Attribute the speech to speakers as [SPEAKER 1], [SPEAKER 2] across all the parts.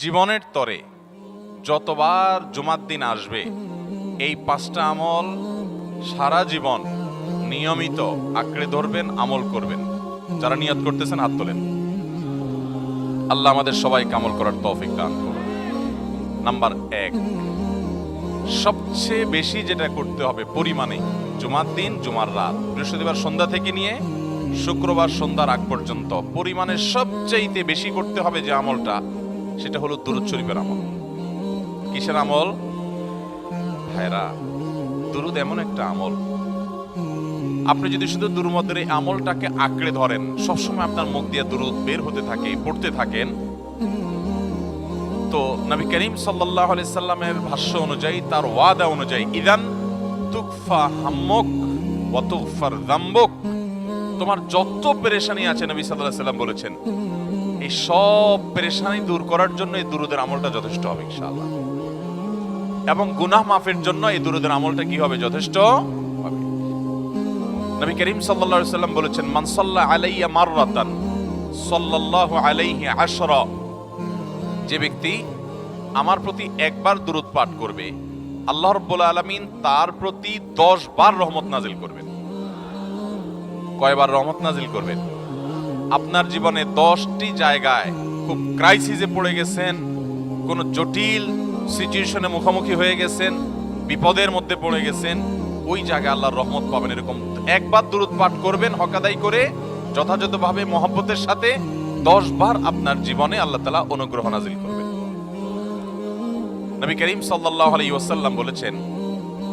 [SPEAKER 1] জীবনের তরে যতবার জুমার দিন আসবে এই 5টা আমল সারা জীবন নিয়মিত আঁকড়ে ধরবেন, আমল করবেন। যারা নিয়ত করতেছেন হাত তোলেন। আল্লাহ আমাদের সবাইকে আমল করার তৌফিক দান করুন। নাম্বার 1, সবচেয়ে বেশি যেটা করতে হবে পরিমাণে, জুমার দিন জুমার রাত বৃহস্পতিবার সন্ধ্যা থেকে নিয়ে শুক্রবার সন্ধ্যার আগ পর্যন্ত পরিমাণে সবচেয়ে বেশি করতে হবে যে আমলটা, সেটা হলো দুরূদ শরীফের আমল। কিসের আমল ভাইরা? দুরূদ এমন একটা আমল, আপনি যদি শুধু দুরূদের এই আমলটাকে আঁকড়ে ধরেন, সবসময় আপনার মুখ দিয়ে দুরূদ বের হতে থাকে, পড়তে থাকেন, তো নবী করিম সাল্লাল্লাহু আলাইহি সাল্লামের ভাষ্য অনুযায়ী, তার ওয়াদা অনুযায়ী, ইদান তুকফা হাম্মুক ওয়া তুগফার যামবুক, তোমার যত পেরেশানি আছে নবী সাল্লাল্লাহু আলাইহি সাল্লাম বলেছেন এই সব পেরেশানি দূর করার জন্য এই দুরূদের আমলটা যথেষ্ট হবে ইনশাআল্লাহ। এবং গুনাহ মাফের জন্য এই দুরূদের আমলটা কি হবে? যথেষ্ট হবে। নবী করিম সাল্লাল্লাহু আলাইহি সাল্লাম বলেছেন, মান সাল্লা আলাইয়া মাররাতান সাল্লাল্লাহু আলাইহি আশরা, যে ব্যক্তি আমার প্রতি একবার দুরূদ পাঠ করবে, আল্লাহ রাব্বুল আলামিন তার প্রতি 10 বার রহমত নাজিল করবেন। কয়বার রহমত নাজিল করবেন? আপনার জীবনে 10টি জায়গায় খুব ক্রাইসিসে পড়ে গেছেন, কোন জটিল সিচুয়েশনে মুখোমুখি হয়ে গেছেন, বিপদের মধ্যে পড়ে গেছেন, ওই জায়গায় আল্লাহর রহমত পাবেন। এরকম একবার দুরূদ পাঠ করবেন হক আদায় করে, যথাযথভাবে মহব্বতের সাথে 10 বার আপনার জীবনে আল্লাহ তাআলা অনুগ্রহ নাজিল করবেন। নবী করিম সাল্লাল্লাহু আলাইহি ওয়াসাল্লাম বলেছেন,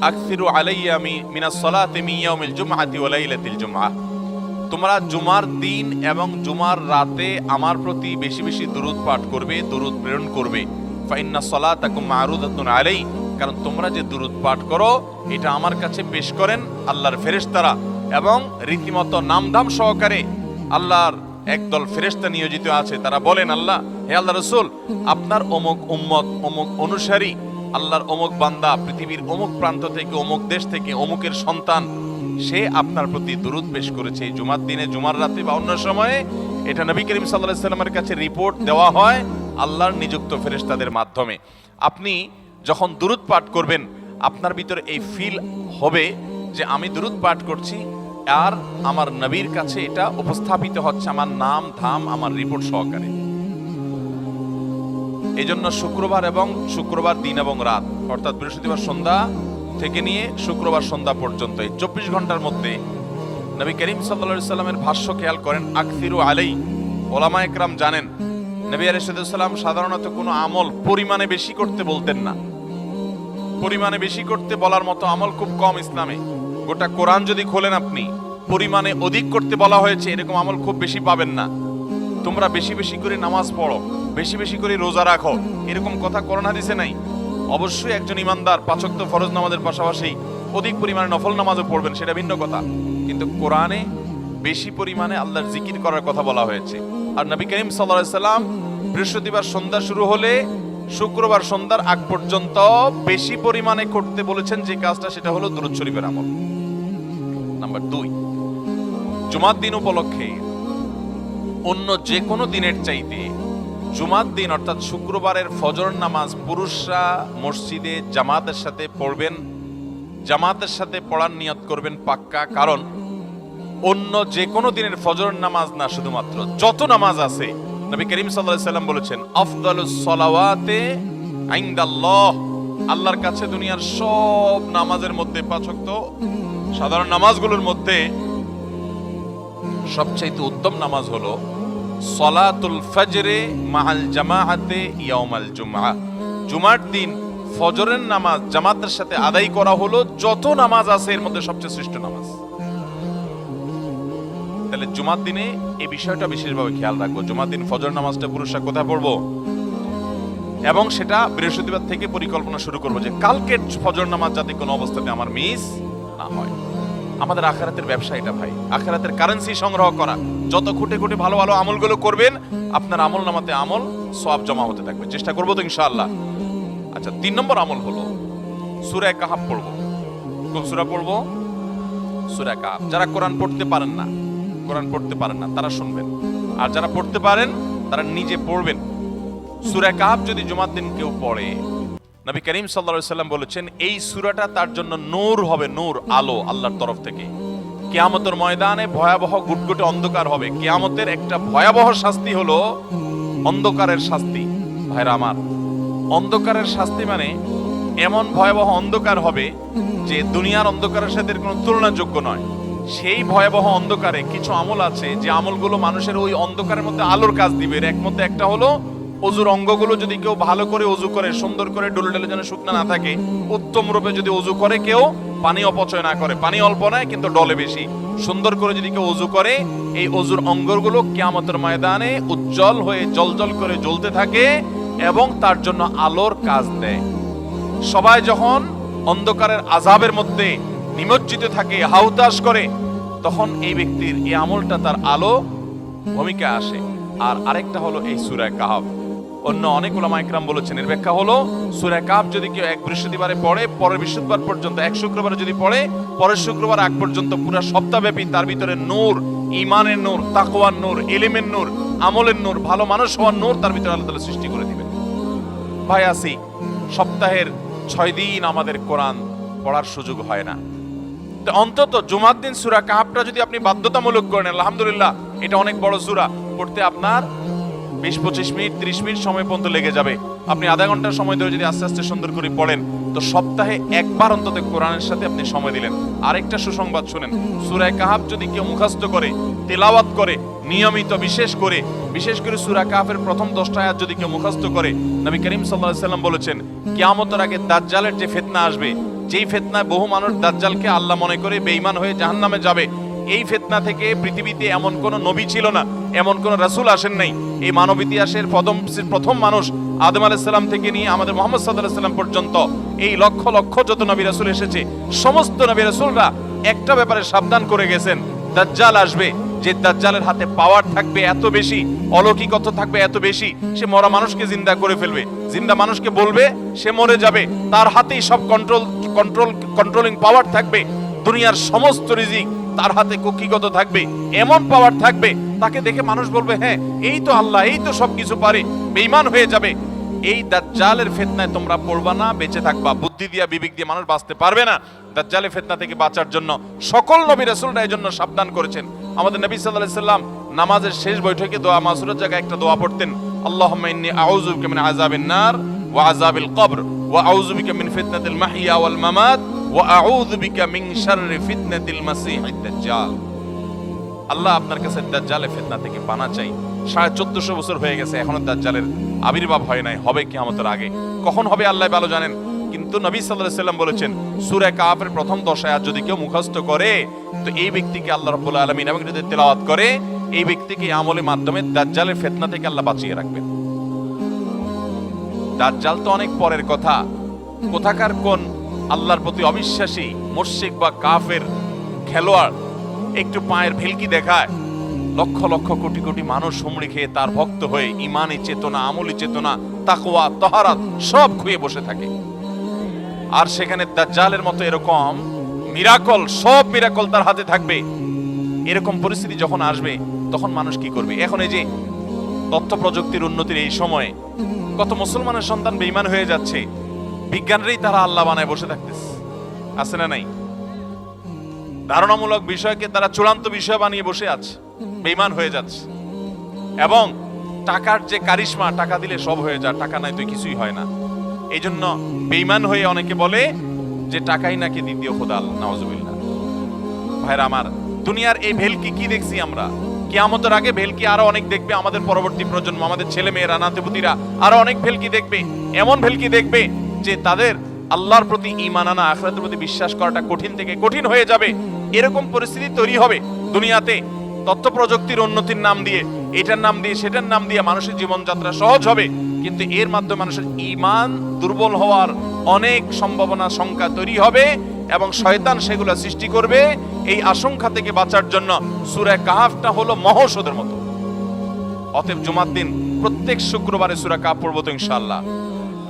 [SPEAKER 1] আকসিরু আলাইয়া মিনাস সালাতি মিন ইয়াউমিল জুমআতি ওয়া লাইলাতিল জুমআহ, তোমরা জুমার দিন এবং জুমার রাতে আমার প্রতি বেশি বেশি দুরূদ পাঠ করবে, দুরূদ প্রেরণ করবে। ফা ইন্না সালাতাকুম মা'রুদাতুন আলাই, কারণ তোমরা যে দুরূদ পাঠ করো এটা আমার কাছে পেশ করেন আল্লাহর ফেরেশতারা, এবং রীতিমতো নামধাম সহকারে আল্লাহর একদল ফেরেশতা নিয়োজিত আছে। তারা বলেন, আল্লাহ, হে আল্লাহ রাসূল, আপনার অমুক উম্মত, অমুক অনুসারী, আল্লাহর অমুক বান্দা পৃথিবীর অমুক প্রান্ত থেকে, অমুক দেশ থেকে, অমুকের সন্তান, সে আপনার প্রতি দুরূদ পেশ করেছে জুমার দিনে, জুমার রাতে বা অন্য সময়ে। এটা নবী করিম সাল্লাল্লাহু আলাইহি সাল্লামের কাছে রিপোর্ট দেওয়া হয় আল্লাহর নিযুক্ত ফেরেশতাদের মাধ্যমে। আপনি যখন দুরূদ পাঠ করবেন, আপনার ভিতরে এই ফিল হবে যে আমি দুরূদ পাঠ করছি আর আমার নবীর কাছে এটা উপস্থাপিত হচ্ছে আমার নাম ধাম, আমার রিপোর্ট সহকারে। এই জন্য শুক্রবার দিন এবং রাত, অর্থাৎ বৃহস্পতিবার সন্ধ্যা থেকে নিয়ে শুক্রবার সন্ধ্যা পর্যন্ত এই 24 ঘন্টার মধ্যে নবী করিম সাল্লাল্লাহু আলাইহি সাল্লামের ভাষ্য খেয়াল করেন, আকসিরু আলাই। ওলামায়ে কেরাম জানেন, নবী আলাইহিস সালাম সাধারণত কোনো আমল পরিমাণে বেশি করতে বলতেন না। পরিমাণে বেশি করতে বলার মতো আমল খুব কম ইসলামে। গোটা কোরআন যদি খোলেন আপনি, পরিমাণে অধিক করতে বলা হয়েছে এরকম আমল খুব বেশি পাবেন না। তোমরা বেশি বেশি করে নামাজ পড়ো, বেশি বেশি করে রোজা রাখো, এরকম কথা কোরআন হাদিসে নাই। অবশ্যই একজন ইমানদার 5 ওয়াক্ত ফরজ নামাজের পাশাপাশি অধিক পরিমাণে নফল নামাজও পড়বেন, সেটা ভিন্ন কথা। কিন্তু কোরআনে বেশি পরিমাণে আল্লাহর জিকির করার কথা বলা হয়েছে। আর নবী করিম সাল্লাল্লাহু আলাইহি সাল্লাম বৃহস্পতিবার সন্ধ্যা শুরু হলে শুক্রবার সন্ধ্যার আগ পর্যন্ত বেশি পরিমাণে করতে বলেছেন যে কাজটা, সেটা হলো দুরূদ শরীফের আমল। নাম্বার 2, জুমার দিন উপলক্ষে অন্য যে কোনো দিনের চাইতে জুমার দিন অর্থাৎ শুক্রবারের ফজর নামাজ পুরুষরা মসজিদে জামাতের সাথে পড়বেন, জামাতের সাথে পড়ার নিয়ত করবেন পাক্কা। কারণ অন্য যে কোনো দিনের ফজর নামাজ না, শুধুমাত্র যত নামাজ আছে, নবী করিম সাল্লাল্লাহু আলাইহি সাল্লাম বলেছেন, আফদালুস সালাওয়াতে ইনদাল্লাহ, আল্লাহর কাছে দুনিয়ার সব নামাজের মধ্যে 5 ওয়াক্ত সাধারণ নামাজগুলোর মধ্যে সবচেয়ে উত্তম নামাজ হলো সালাতুল ফজরে মাআল জামাআতে ইয়াউমাল জুমআ, জুমার দিন ফজরের নামাজ জামাতের সাথে আদায় করা হলো যত নামাজ আছে এর মধ্যে সবচেয়ে শ্রেষ্ঠ নামাজ। তাহলে জুমার দিনে এই বিষয়টা বিশেষভাবে খেয়াল রাখবো। জুমার দিন ফজর নামাজটা পুরুষরা কোথায় পড়বো, এবং সেটা বৃহস্পতিবার থেকে পরিকল্পনা শুরু করবো যে কালকের ফজর নামাজ যাতে কোনো অবস্থাতে আমার মিস না হয়। আমাদের আখিরাতের ব্যবসা এটা ভাই, আখিরাতের কারেন্সি সংগ্রহ করা। যত খুঁটে খুঁটে ভালো ভালো আমলগুলো করবেন, আপনার আমল নামাতে আমল সওয়াব জমা হতে থাকবে। চেষ্টা করবো তো ইনশাআল্লাহ। আচ্ছা, 3 নম্বর আমল হলো সূরা কাহাফ পড়বো। কোন সূরা পড়বো? সূরা কাহাফ। যারা কোরআন পড়তে পারেন না তারা শুনবেন, আর যারা পড়তে পারেন তারা নিজে পড়বেন। সূরা কাহফ যদি জুমার দিন কেউ পড়ে, নবী করিম সাল্লাল্লাহু আলাইহি সাল্লাম বলেছেন এই সূরাটা তার জন্য নূর হবে, নূর, আলো আল্লাহর তরফ থেকে। কিয়ামতের ময়দানে ভয়াবহ গুটগুটে অন্ধকার হবে। কিয়ামতের একটা ভয়াবহ শাস্তি হলো অন্ধকারের শাস্তি। ভাইরা আমার, অন্ধকারের শাস্তি মানে এমন ভয়াবহ অন্ধকার হবে যে দুনিয়ার অন্ধকারের সাথে কোনো তুলনাযোগ্য নয়। সেই ভয়াবহ অন্ধকারে কিছু আমল আছে যে আমলগুলো মানুষের ওই অন্ধকারের মধ্যে আলোর কাজ দিবে। এর মধ্যে একটা হলো অজুর অঙ্গগুলো যদি কেউ ভালো করে অজু করে, সুন্দর করে ডলে যেন শুকনা না থাকে, উত্তম রূপে যদি অজু করে, কেউ পানি অপচয় না করে, পানি অল্প নেয় কিন্তু ডলে বেশি, সুন্দর করে যদি কেউ অজু করে, এই অজুর অঙ্গগুলো কিয়ামতের ময়দানে উজ্জ্বল হয়ে জলজল করে জ্বলতে থাকে এবং তার জন্য আলোর কাজ দেয়। সবাই যখন অন্ধকারের আযাবের মধ্যে নিমজ্জিত থাকে, হাউতাশ করে, তখন এই ব্যক্তির এই আমলটা তার আলো ভূমিকা আসে। আর আরেকটা হলো এই সূরা কাহফ। অন্য অনেক উলামা ইকরাম বলেছেন এর ব্যাখ্যা হলো সূরা কাহফ যদি কেউ এক বৃহস্পতিবারে পড়ে, পরের বৃহস্পতিবার পর্যন্ত, এক শুক্রবারে যদি পড়ে, পরের শুক্রবার আগ পর্যন্ত পুরো সপ্তাহব্যাপী তার ভিতরে নূর, ঈমানের নূর, তাকওয়ার নূর, ইলমের নূর, আমলের নূর, ভালো মানুষ হওয়ার নূর তার ভিতরে আল্লাহ তাআলা সৃষ্টি করে দিবেন। ভাই আসি, সপ্তাহের 6 দিন আমাদের কোরআন পড়ার সুযোগ হয় না, তো অন্তত জুমার দিন সূরা কাহফটা যদি আপনি বাধ্যতামূলক করেন, আলহামদুলিল্লাহ, এটা অনেক বড় সূরা, পড়তে আপনার 20-25 মিনিট 30 মিনিট সময় পর্যন্ত লেগে যাবে। আপনি আধা ঘন্টা সময় ধরে যদি আস্তে আস্তে সুন্দর করে পড়েন, তো সপ্তাহে একবার অন্তত কোরআনের সাথে আপনি সময় দিলেন। আরেকটা সুসংবাদ শুনেন, সূরা কাহফ যদি কেউ মুখস্থ করে, তেলাওয়াত করে নিয়মিত, বিশেষ করে সূরা কাহফের প্রথম 10টা আয়াত যদি কেউ মুখস্থ করে, নবী করিম সাল্লাল্লাহু আলাইহি সাল্লাম বলেছেন কিয়ামতের আগে দাজ্জালের যে ফিতনা আসবে, যেই ফিতনায় বহু মানুষ দাজ্জালকে আল্লাহ মনে করে বেঈমান হয়ে জাহান্নামে যাবে, এই ফিতনা থেকে পৃথিবীতে এমন কোন নবী ছিল না, এমন কোন রাসূল আসেন নাই। এই মানব ইতিহাসের প্রথম মানুষ আদম আলাইহিস সালাম থেকে নিয়ে আমাদের মুহাম্মদ সাল্লাল্লাহু আলাইহি সাল্লাম পর্যন্ত এই লক্ষ লক্ষ যত নবী রাসূল এসেছে, সমস্ত নবী রাসূলরা একটা ব্যাপারে সাবধান করে গেছেন, দাজ্জাল আসবে, যে দাজ্জালের হাতে পাওয়ার থাকবে এত বেশি, অলৌকিকত্ব থাকবে এত বেশি, সে মরা মানুষকে জিন্দা করে ফেলবে, জিন্দা মানুষকে বলবে সে মরে যাবে, তার হাতেই সব কন্ট্রোলিং পাওয়ার থাকবে, দুনিয়ার সমস্ত রিজিক তার হাতে কক্ষিগত থাকবে, এমন পাওয়ার থাকবে তাকে দেখে মানুষ বলবে হ্যাঁ এই তো আল্লাহ, এই তো সবকিছু পারে, বেঈমান হয়ে যাবে। এই দাজ্জালের ফিতনায় তোমরা পড়বা না, বেঁচে থাকবা। বুদ্ধি দিয়া বিবেক দিয়ে মানুষ বাঁচতে পারবে না। দাজ্জালের ফিতনা থেকে বাঁচার জন্য সকল নবী রাসূলরা এর জন্য সাবধান করেছেন। আমাদের নবী সাল্লাল্লাহু আলাইহি সাল্লাম নামাজের শেষ বৈঠকে দোয়া মাসুরের জায়গায় একটা দোয়া পড়তেন, আল্লাহুম্মা ইন্নী আউযু বিকা মিন আযাবিন নার ওয়া আযাবিল কবর ওয়া আউযু বিকা মিন ফিতনাতিল মাহইয়া ওয়াল মামাত ওয়া আউযু বিকা মিন শাররি ফিতনাতিল মাসীহিদ দাজ্জাল। আল্লাহ আপনার কাছে দাজ্জালের ফিতনা থেকে পানা চাই। 1450 বছর হয়ে গেছে, এখনো দাজ্জালের আবির্ভাব হয় নাই, হবে কিয়ামতের আগে। কখন হবে আল্লাহ ভালো জানেন। কিন্তু নবী সাল্লাল্লাহু আলাইহি সাল্লাম বলেছেন সূরা কাহফের প্রথম 10 আয়াত যদি কেউ মুখস্থ করে, তো এই ব্যক্তিকে আল্লাহ রাব্বুল আলামিন এবং যদি তেলাওয়াত করে, এই ব্যক্তিকে আমলের মাধ্যমে দাজ্জালের ফিতনা থেকে আল্লাহ বাঁচিয়ে রাখবেন। দাজ্জাল তো অনেক পরের কথা, কোথাকার কোন আল্লাহর প্রতি অবিশ্বাসী মুশরিক বা কাফের খেলোয়াড় একটু পায়ের ভেলকি দেখায়, লক্ষ লক্ষ কোটি কোটি মানুষ হুমড়ি খেয়ে তার ভক্ত হয়ে ঈমানি চেতনা, আমলি চেতনা, তাকওয়া, তাহারাত সব খুঁয়ে বসে থাকে। আর সেখানে দাজ্জালের মতো এরকম মিরাকল, সব মিরাকল তার হাতে থাকবে। এরকম পরিস্থিতি যখন আসবে তখন মানুষ কি করবে? এখন এই যে তথ্য প্রযুক্তির উন্নতির এই সময়ে কত মুসলমানের সন্তান বেঈমান হয়ে যাচ্ছে, বিজ্ঞানরাই তারা আল্লাহ বানায় বসে থাকতেছে, আছে না নাই? ধারণামূলক বিষয়কে তারা চূড়ান্ত বিষয় বানিয়ে বসে আছে, বেঈমান হয়ে যাচ্ছে। এবং টাকার যে কারিশমা, টাকা দিলে সব হয়ে যায়, টাকা নাই তো কিছুই হয় না। এই জন্য বেঈমান হয়ে অনেকে বলে যে টাকাই নাকি দ্বিতীয় খোদা, নাউজুবিল্লাহ। ভাইরা আমার, দুনিয়ার এই ভেলকি কি দেখছি আমরা? কিয়ামতের আগে ভেলকি আরো অনেক দেখবে আমাদের পরবর্তী প্রজন্ম, আমাদের ছেলে মেয়েরা, নাতিপুতিরা আরো অনেক ভেলকি দেখবে। এমন ভেলকি দেখবে যে তাদের আল্লাহর প্রতি ঈমান আনা, আখিরাতের প্রতি বিশ্বাস করাটা কঠিন থেকে কঠিন হয়ে যাবে। এরকম পরিস্থিতি তৈরি হবে দুনিয়াতে। তথ্য প্রযুক্তির উন্নতির নাম দিয়ে, এটার নাম দিয়ে, সেটার নাম দিয়ে মানুষের জীবনযাত্রা সহজ হবে, কিন্তু এর মাধ্যমে মানুষের ঈমান দুর্বল হওয়ার অনেক সম্ভাবনা, সংখ্যা তৈরি হবে এবং শয়তান সেগুলো সৃষ্টি করবে। এই আশঙ্কা থেকে বাঁচার জন্য সূরা কাহফটা হলো মহৌষধের মতো। অতএব জুমার দিন প্রত্যেক শুক্রবারে সূরা কাহফ পড়বো তো ইনশাআল্লাহ।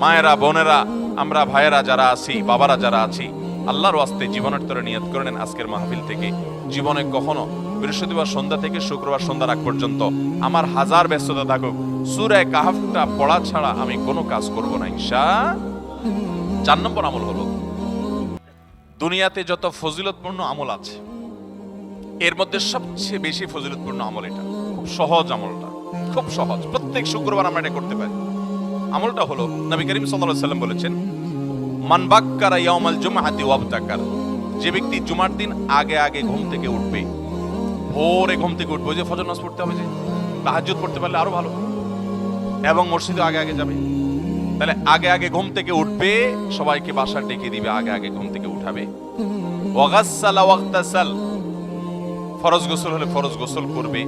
[SPEAKER 1] মায়েরা, বোনেরা, আমরা ভাইয়েরা যারা আছি, বাবারা যারা আছি, আল্লাহর ওয়াস্তে জীবনের তরে নিয়ত করে নেন আজকের মাহফিল থেকে জীবনে কখনো বৃহস্পতিবার সন্ধ্যা থেকে শুক্রবার সন্ধ্যার আগ পর্যন্ত আমার হাজার ব্যস্ততা থাকুক, সূরা কাহফটা পড়া ছাড়া আমি কোনো কাজ করব না ইনশাআল্লাহ। 4 নম্বর আমল হলো, দুনিয়াতে যত ফজিলতপূর্ণ আমল আছে এর মধ্যে সবচেয়ে বেশি ফজিলতপূর্ণ আমল এটা। খুব সহজ আমলটা, খুব সহজ, প্রত্যেক শুক্রবার আমরা এটা করতে পারি। আমলটা হলো, নবী করিম সাল্লাল্লাহু আলাইহি ওয়াসাল্লাম বলেছেন, মান বাক্কারা ইয়াউমাল জুমআতি ওয়াবতাকার, যে ব্যক্তি জুমার দিন আগে আগে ঘুম থেকে উঠবে, ভোরে ঘুম থেকে উঠবে, যে ফজর নামাজ পড়তে হবে, যে তাহাজ্জুদ পড়তে পারলে আরো ভালো, এবং মসজিদে আগে আগে যাবে, তাহলে আগে আগে ঘুম থেকে উঠবে, সবাইকে বাসা ডেকে দিবে, আগে আগে ঘুম থেকে উঠাবে। ওয়াগাসসালা ওয়াগতাসাল, ফরজ গোসল হলে ফরজ গোসল করবে,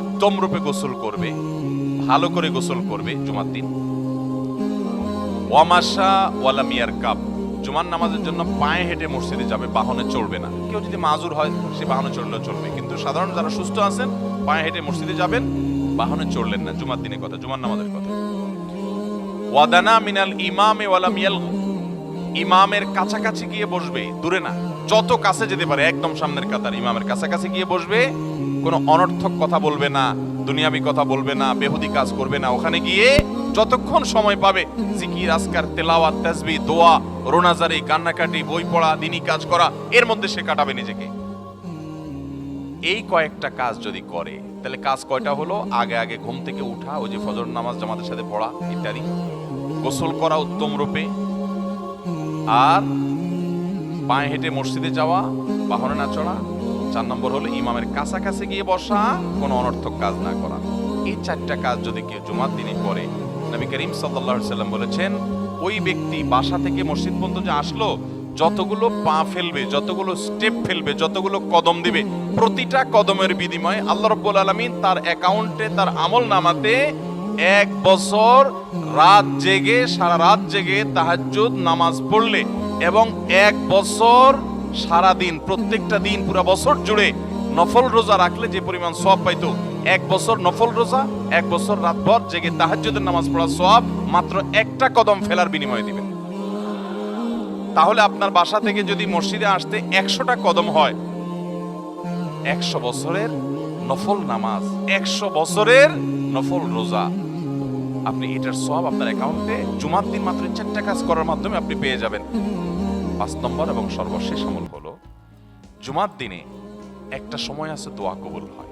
[SPEAKER 1] উত্তম রূপে গোসল করবে, ভালো করে গোসল করবে জুমার দিন। ওয়ামাশা ওয়ালাম ইয়ারকাব, জুমার নামাজের জন্য পায়ে হেঁটে মসজিদে যাবে, বাহনে চড়বে না। কেউ যদি মাজুর হয় সে বাহনে চড়লেও চলবে, কিন্তু সাধারণ যারা সুস্থ আছেন পায়ে হেঁটে মসজিদে যাবেন, বাহনে চড়লেন না। জুমার দিনের কথা, জুমার নামাজের কথা। ওয়াদানা মিনাল ইমামে ওয়ালাম ইয়ালগু, ইমামের কাছাকাছি গিয়ে বসবে, দূরে না, যত কাছে যেতে পারে একদম সামনের কাতার, ইমামের কাছাকাছি গিয়ে বসবে, কোনো অনর্থক কথা বলবে না, দুনিয়াবি কথা বলবে না, বেহুদি কাজ করবে না। ওখানে গিয়ে যতক্ষণ সময় পাবে জিকির, আজকার, তেলাওয়াত, তাসবিহ, দোয়া, রোনাজারি, কান্নাকাটি, বই পড়া, দিনী কাজ করা, এর মধ্যে সে কাটাবে নিজেকে। এই কয়েকটা কাজ যদি করে তাহলে কাজ কয়টা হলো? আগে আগে ঘুম থেকে উঠা, ওই যে ফজর নামাজ জামাতের সাথে পড়া ইত্যাদি, গোসল করা উত্তম রূপে, আর পায়ে হেঁটে মসজিদে যাওয়া, বাহনে না চড়া। 4 নম্বর হলো ইমামের কাছাকাছি গিয়ে বসা, কোনো অনর্থক কাজ না করা। এই 4টা কাজ যদি কেউ জুমার দিনে করে, নবী করিম সাল্লাল্লাহু আলাইহি সাল্লাম বলেছেন, ওই ব্যক্তি বাসা থেকে মসজিদ পর্যন্ত যে আসলো, যতগুলো পা ফেলবে, যতগুলো স্টেপ ফেলবে, যতগুলো কদম দিবে, প্রতিটা কদমের বিনিময়ে আল্লাহ রাব্বুল আলামিন তার অ্যাকাউন্টে, তার আমল নামাতে 1 বছর রাত জেগে, সারা রাত জেগে তাহাজ্জুদ নামাজ পড়লে, এবং 1 বছর সারা দিন, প্রত্যেকটা দিন পুরো বছর জুড়ে নফল রোজা রাখলে যে পরিমাণ সওয়াব পাইতো, 1 বছর নফল রোজা, 1 বছর রাতভর জেগে তাহাজ্জুদের নামাজ পড়ার সওয়াব মাত্র একটা কদম ফেলার বিনিময়ে দিবেন। তাহলে আপনার বাসা থেকে যদি মসজিদে আসতে 100টা কদম হয়, 100 বছরের নফল নামাজ, 100 বছরের নফল রোজা, আপনি এটার সওয়াব আপনার অ্যাকাউন্টে জুমার দিন মাত্র 4টা কাজ করার মাধ্যমে আপনি পেয়ে যাবেন। 5 নম্বর এবং সর্বশেষ আমল হলো, জুমার দিনে একটা সময় আছে দোয়া কবুল হয়।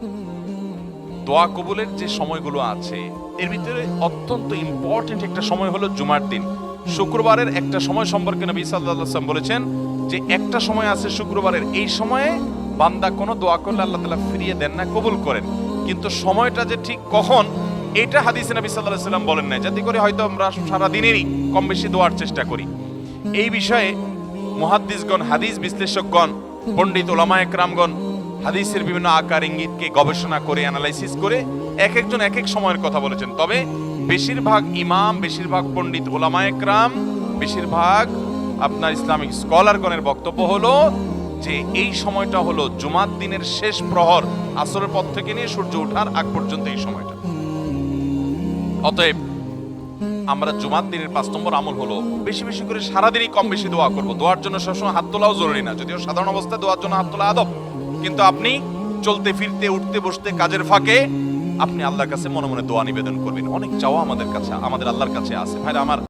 [SPEAKER 1] দোয়া কবুলের যে সময়গুলো আছে এর ভিতরে অত্যন্ত ইম্পর্টেন্ট একটা সময় হলো জুমার দিন। শুক্রবারের একটা সময় সম্পর্কে নবী সাল্লাল্লাহু আলাইহি ওয়াসাল্লাম বলেছেন যে একটা সময় আছে শুক্রবারের, এই সময়ে বান্দা কোনো দোয়া করলে আল্লাহ তাআলা ফিরিয়ে দেন না, কবুল করেন। কিন্তু সময়টা যে ঠিক কখন, এটা হাদিসে নবী সাল্লাল্লাহু আলাইহি ওয়াসাল্লাম বলেন না, যাতে করে হয়তো আমরা সারা দিনেরই কম বেশি দোয়ার চেষ্টা করি। এই বিষয়ে মুহাদ্দিসগণ, হাদিস বিশ্লেষকগণ, পণ্ডিত ওলামায়ে কেরামগণ হাদিসের বিভিন্ন আকার ইঙ্গিতকে গবেষণা করে, অ্যানালাইসিস করে এক একজন এক এক সময়ের কথা বলেছেন। তবে বেশিরভাগ ইমাম, বেশিরভাগ পণ্ডিত ওলামায়ে কেরাম, বেশিরভাগ আপনার ইসলামিক স্কলারগণের বক্তব্য হলো যে এই সময়টা হলো জুমার দিনের শেষ প্রহর, আসরের পর থেকে নিয়ে সূর্য ওঠার আগ পর্যন্ত এই সময়টা। অতএব আমরা জুমার দিনের 5 নম্বর আমল হলো বেশি বেশি করে সারাদিনই কম বেশি দোয়া করব। দোয়ার জন্য সবসময় হাত তোলাও জরুরি না, যদিও সাধারণ অবস্থায় দোয়ার জন্য হাত তোলা আদব, কিন্তু আপনি চলতে ফিরতে, উঠতে বসতে, কাজের ফাঁকে আপনি আল্লাহর কাছে মনে মনে দোয়া নিবেদন করবেন। অনেক চাওয়া আমাদের কাছে, আমাদের আল্লাহর কাছে আছে। ভাইরা আমার,